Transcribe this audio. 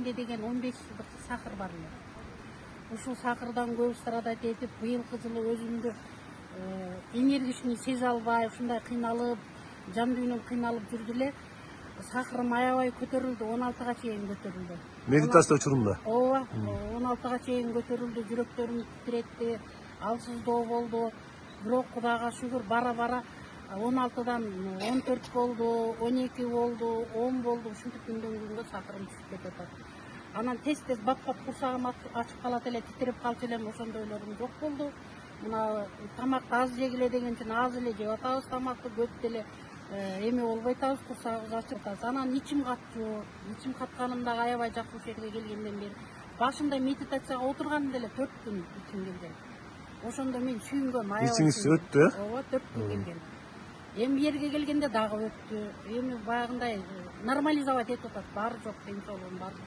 эле деген 15 жылдык сахар бар эле. Ушул сахардан көп страдать этип, быйылкы жылы өзүмдү энергичный сезе албай, ушундай кыйналып, жан дүйнөм кыйналып жүрдү эле. Сахарым аябай көтөрүлдү, 16га чейин көтөрүлдү. Медитация учурунда. Ооба, 16га чейин көтөрүлдү, жүрөктөрүм титиретти, алсыздоо болду. Бирок Кудайга шүгүр бара-бара 16дан 14 болду, 12 болду, 10 болду. Ушинтип күндөн күнгө сахарым түшүп кетет. Анан тез-тез бат-бат курсагым ачып калат эле, титирип калчу элем, ошондойлорум жок болду. Мына тамакты аз жегиле деген үчүн аз эле жеп атабыз, тамакты көп деле эме болбой атабыз, курсагыбыз ачып атабыз. Анан ичим катчу, ичим катканым дагы аябай жакшы ушул жерге келгенден бери. Башында медитацияга отургандым эле 4 күн ичим келген. Ошондо мен сүйүнгөм, аябай. Ичиңиз өттү, э? Ооба, 4 күн келген. Эми бу жерге келгенде дагы өттү. Эми баягындай нормализовать этип атат, баары жок, ден соолугум бар.